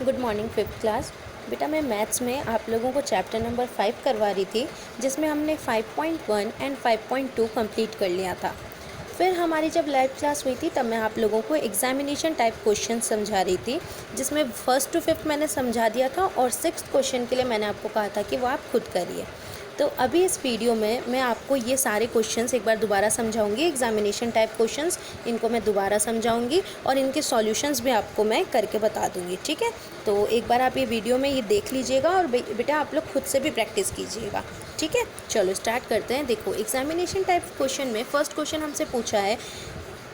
Good morning fifth class. बेटा मैं maths में आप लोगों को चैप्टर नंबर 5 करवा रही थी, जिसमें हमने 5.1 एंड 5.2 कंप्लीट कर लिया था। फिर हमारी जब लाइव क्लास हुई थी तब मैं आप लोगों को एग्जामिनेशन टाइप क्वेश्चन समझा रही थी, जिसमें फर्स्ट टू फिफ्थ मैंने समझा दिया था और सिक्स्थ क्वेश्चन के लिए मैंने आपको कहा था कि वो आप खुद करिए। तो अभी इस वीडियो में मैं आपको ये सारे क्वेश्चंस एक बार दोबारा समझाऊंगी, एग्जामिनेशन टाइप क्वेश्चंस इनको मैं दोबारा समझाऊंगी और इनके सॉल्यूशंस भी आपको मैं करके बता दूंगी। ठीक है, तो एक बार आप ये वीडियो में ये देख लीजिएगा और बेटा आप लोग खुद से भी प्रैक्टिस कीजिएगा। ठीक है, चलो स्टार्ट करते हैं। देखो एग्जामिनेशन टाइप क्वेश्चन में फर्स्ट क्वेश्चन हमसे पूछा है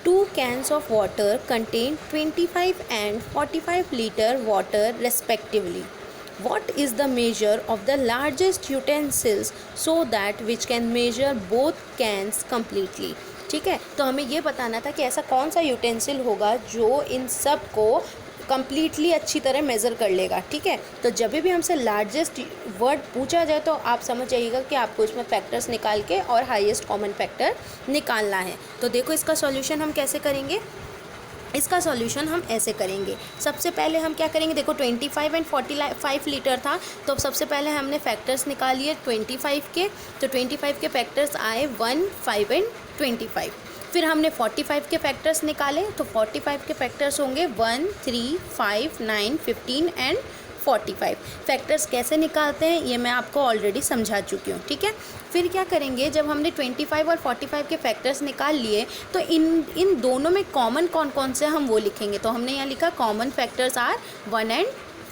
2 cans of water contain 25 and 45 liter water respectively. What is the measure of the largest utensils so that which can measure both cans completely? ठीक है, तो हमें ये बताना था कि ऐसा कौन सा यूटेंसिल होगा जो इन सब को कम्प्लीटली अच्छी तरह मेज़र कर लेगा। ठीक है, तो जब भी हमसे लार्जेस्ट वर्ड पूछा जाए तो आप समझ जाइएगा कि आपको इसमें फैक्टर्स निकाल के और हाईएस्ट कॉमन फैक्टर निकालना है। तो देखो इसका सॉल्यूशन हम कैसे करेंगे। इसका सॉल्यूशन हम ऐसे करेंगे। सबसे पहले हम क्या करेंगे, देखो 25 एंड 45 लीटर था, तो सबसे पहले हमने फैक्टर्स निकालिए 25 के। तो 25 के फैक्टर्स आए 1, 5 एंड 25। फिर हमने 45 के फैक्टर्स निकाले, तो 45 के फैक्टर्स होंगे 1, 3, 5, 9, 15 एंड 45। फैक्टर्स कैसे निकालते हैं ये मैं आपको ऑलरेडी समझा चुकी हूँ। ठीक है, फिर क्या करेंगे, जब हमने 25 और 45 के फैक्टर्स निकाल लिए तो इन दोनों में कॉमन कौन कौन से हम वो लिखेंगे। तो हमने यहाँ लिखा कॉमन फैक्टर्स आर 1 एंड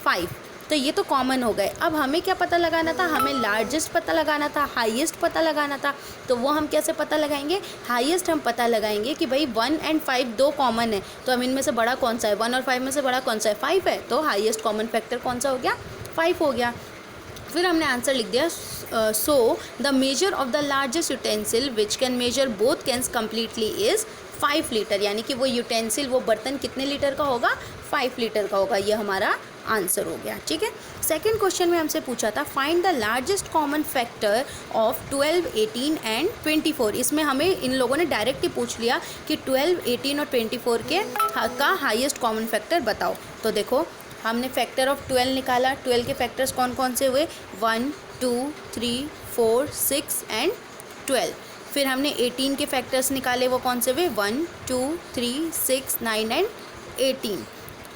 5। तो ये तो कॉमन हो गए। अब हमें क्या पता लगाना था, हमें लार्जेस्ट पता लगाना था, हाईएस्ट पता लगाना था। तो वो हम कैसे पता लगाएंगे, हाईएस्ट हम पता लगाएंगे कि भाई 1 एंड 5 दो कॉमन है, तो हम इनमें से बड़ा कौन सा है, 1 और 5 में से बड़ा कौन सा है, 5 है, तो हाईएस्ट कॉमन फैक्टर कौन सा हो गया, 5 हो गया। फिर हमने आंसर लिख दिया, so the measure of the largest utensil which can measure both cans completely is 5 litre, यानी कि वो यूटेंसिल वो बर्तन कितने लीटर का होगा, 5 लीटर का होगा। ये हमारा आंसर हो गया। ठीक है, सेकंड क्वेश्चन में हमसे पूछा था find the largest common factor of 12, 18 and 24। इसमें हमें इन लोगों ने डायरेक्ट ही पूछ लिया कि 12, 18 और 24 के का हाईएस्ट कॉमन फैक्टर बताओ। तो देखो हमने फैक्टर ऑफ 12 निकाला। 12 के फैक्टर्स कौन कौन से हुए, 1, 2, 3, 4, 6 एंड 12। फिर हमने 18 के फैक्टर्स निकाले, वो कौन से हुए, 1, 2, 3, 6, 9 एंड 18।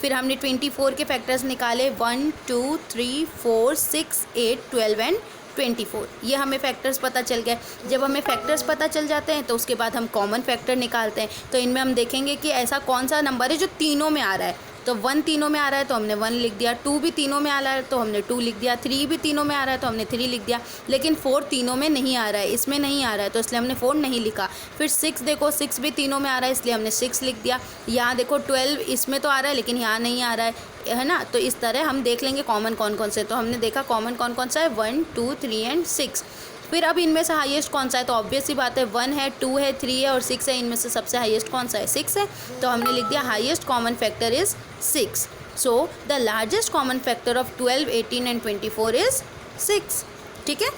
फिर हमने 24 के फैक्टर्स निकाले, 1, 2, 3, 4, 6, 8, 12 एंड 24। ये हमें फैक्टर्स पता चल गए। जब हमें फैक्टर्स पता चल जाते हैं तो उसके बाद हम कॉमन फैक्टर निकालते हैं। तो इनमें हम देखेंगे कि ऐसा कौन सा नंबर है जो तीनों में आ रहा है। तो 1 तीनों में आ रहा है तो हमने 1 लिख दिया, 2 भी तीनों में आ रहा है तो हमने 2 लिख दिया, 3 भी तीनों में आ रहा है तो हमने 3 लिख दिया। लेकिन 4 तीनों में नहीं आ रहा है, इसमें नहीं आ रहा है, तो इसलिए हमने 4 नहीं लिखा। फिर 6 देखो, 6 भी तीनों में आ रहा है इसलिए हमने 6 लिख दिया। यहाँ देखो 12 इसमें तो आ रहा है लेकिन यहाँ नहीं आ रहा है ना। तो इस तरह हम देख लेंगे कॉमन कौन कौन से। तो हमने देखा कॉमन कौन कौन सा है, 1, 2, 3 एंड 6। फिर अब इनमें से हाईएस्ट कौन सा है, तो ऑब्वियस सी बात है 1 है, 2 है, 3 है और 6 है। इनमें से सबसे हाईएस्ट कौन सा है, 6 है। तो हमने लिख दिया highest common factor is 6। So the largest common factor of 12, 18 and 24 is 6। ठीक है,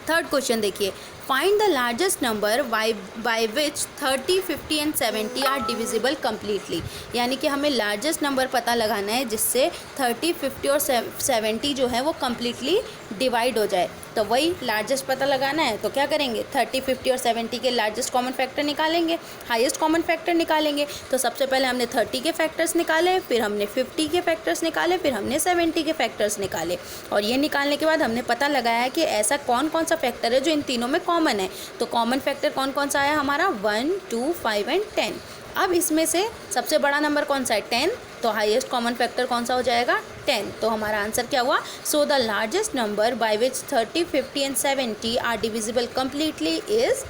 थर्ड क्वेश्चन देखिए, find the largest number by which 30, 50 and 70 are divisible completely. यानी कि हमें लार्जेस्ट नंबर पता लगाना है जिससे 30, 50 और 70 जो है वो कम्प्लीटली डिवाइड हो जाए। तो वही लार्जेस्ट पता लगाना है, तो क्या करेंगे, 30, 50 और 70 के लार्जेस्ट कॉमन फैक्टर निकालेंगे, हाईएस्ट कॉमन फैक्टर निकालेंगे। तो सबसे पहले हमने 30 के फैक्टर्स निकाले, फिर हमने 50 के फैक्टर्स निकाले, फिर हमने 70 के फैक्टर्स निकाले। और ये निकालने के बाद हमने पता लगाया कि ऐसा कौन कौन सा फैक्टर है जो इन तीनों में कॉमन है। तो कॉमन फैक्टर कौन कौन सा आया हमारा, 1, 2, 5 एंड 10। अब इसमें से सबसे बड़ा नंबर कौन सा है, 10। तो हाईएस्ट कॉमन फैक्टर कौन सा हो जाएगा, 10। तो हमारा आंसर क्या हुआ, so the largest number by which 30, 50 and 70 are divisible completely is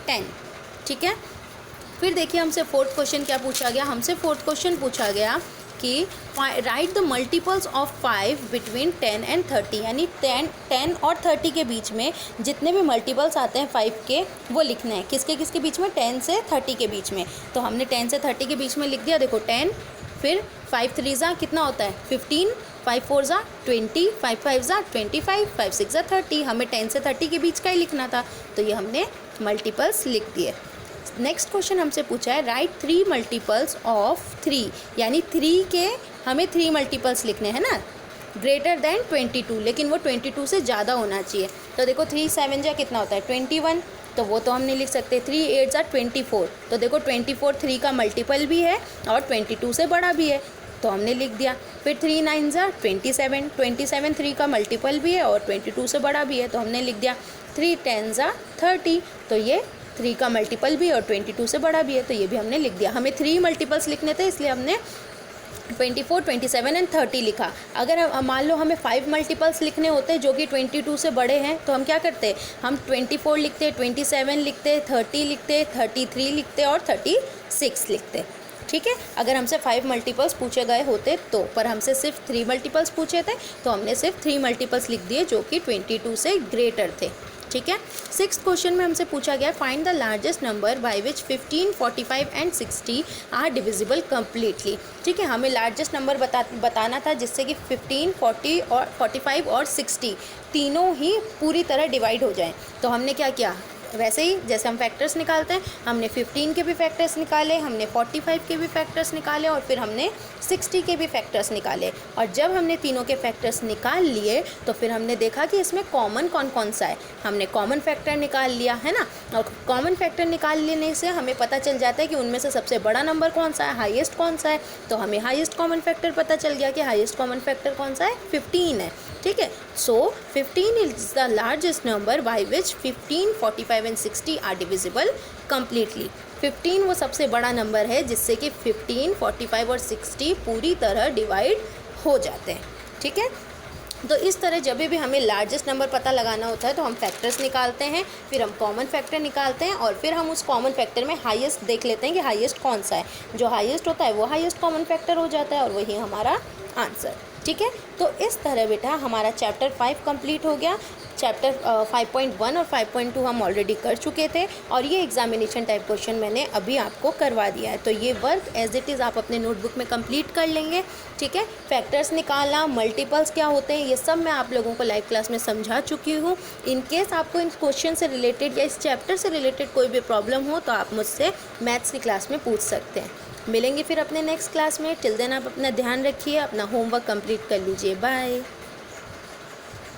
10। ठीक है, फिर देखिए हमसे फोर्थ क्वेश्चन क्या पूछा गया। हमसे फोर्थ क्वेश्चन पूछा गया कि right the multiples of 5 between 10 and 30। यानी 10 और 30 के बीच में जितने भी मल्टीपल्स आते हैं 5 के वो लिखना है। किसके किसके बीच में, 10 से 30 के बीच में। तो हमने 10 से 30 के बीच में लिख दिया। देखो 10, फिर 5 3 ज़ा कितना होता है 15, 5 4 ज़ा 20, 5 5 ज़ा 25, 5 6 ज़ा 30। हमें 10 से 30 के बीच का ही लिखना था, तो ये हमने मल्टीपल्स लिख दिए। नेक्स्ट क्वेश्चन हमसे पूछा है राइट 3 मल्टीपल्स ऑफ 3, यानी 3 के हमें 3 मल्टीपल्स लिखने हैं ना, ग्रेटर देन 22, लेकिन वो 22 से ज़्यादा होना चाहिए। तो देखो 3 7 जा कितना होता है 21, तो वो तो हम नहीं लिख सकते। 3 8 जा 24, तो देखो 24 3 का मल्टीपल भी है और 22 से बड़ा भी है, तो हमने लिख दिया। फिर 3 9 जा 27, 27 3 का मल्टीपल भी है और 22 से बड़ा भी है, तो हमने लिख दिया। 3 10 जा 30, तो ये 3 का मल्टीपल भी है और 22 से बड़ा भी है, तो ये भी हमने लिख दिया। हमें 3 मल्टीपल्स लिखने थे, इसलिए हमने 24 27 एंड 30 लिखा। अगर मान लो हमें 5 मल्टीपल्स लिखने होते जो कि 22 से बड़े हैं, तो हम क्या करते, हम 24 लिखते, 27 लिखते, 30 लिखते, 33 लिखते और 36 लिखते। ठीक है, अगर हमसे 5 मल्टीपल्स पूछे गए होते तो, पर हमसे सिर्फ 3 मल्टीपल्स पूछे थे, तो हमने सिर्फ 3 मल्टीपल्स लिख दिए जो कि 22 से ग्रेटर थे। ठीक है, 6th क्वेश्चन में हमसे पूछा गया find the largest number by which 15 45 and 60 are divisible completely. ठीक है, हमें लार्जेस्ट नंबर बताना था जिससे कि 15 40 और 45 और 60 तीनों ही पूरी तरह डिवाइड हो जाएं। तो हमने क्या किया, वैसे ही जैसे हम फैक्टर्स निकालते हैं, हमने 15 के भी फैक्टर्स निकाले, हमने 45 के भी फैक्टर्स निकाले और फिर हमने 60 के भी फैक्टर्स निकाले। और जब हमने तीनों के फैक्टर्स निकाल लिए तो फिर हमने देखा कि इसमें कॉमन कौन कौन सा है। हमने कॉमन फैक्टर निकाल लिया है ना, और कॉमन फैक्टर निकाल लेने से हमें पता चल जाता है कि उनमें से सबसे बड़ा नंबर कौन सा है, हाईएस्ट कौन सा है। तो हमें हाईएस्ट कॉमन फैक्टर पता चल गया कि हाईएस्ट कॉमन फैक्टर कौन सा है, 15 है। ठीक है, so 15 is the largest number by which 15 45 and 60 are divisible completely. 15 वो सबसे बड़ा नंबर है जिससे कि 15 45 और 60 पूरी तरह डिवाइड हो जाते हैं। ठीक है, तो इस तरह जब भी हमें लार्जेस्ट नंबर पता लगाना होता है तो हम फैक्टर्स निकालते हैं, फिर हम कॉमन फैक्टर निकालते हैं और फिर हम उस कॉमन फैक्टर में हाईएस्ट देख लेते हैं कि हाईएस्ट कौन सा है। जो हाईएस्ट होता है वो हाईएस्ट कॉमन फैक्टर हो जाता है और वही हमारा आंसर। ठीक है, तो इस तरह बेटा हमारा चैप्टर 5 कंप्लीट हो गया। चैप्टर 5.1 और 5.2 हम ऑलरेडी कर चुके थे और ये एग्जामिनेशन टाइप क्वेश्चन मैंने अभी आपको करवा दिया है। तो ये वर्क एज इट इज़ आप अपने नोटबुक में कंप्लीट कर लेंगे। ठीक है, फैक्टर्स निकालना, मल्टीपल्स क्या होते हैं, ये सब मैं आप लोगों को लाइव क्लास में समझा चुकी हूँ। इन केस आपको इन क्वेश्चन से रिलेटेड या इस चैप्टर से रिलेटेड कोई भी प्रॉब्लम हो तो आप मुझसे मैथ्स की क्लास में पूछ सकते हैं। मिलेंगे फिर अपने नेक्स्ट क्लास में। टिल देन आप अपना ध्यान रखिए, अपना होमवर्क कंप्लीट कर लीजिए। बाय।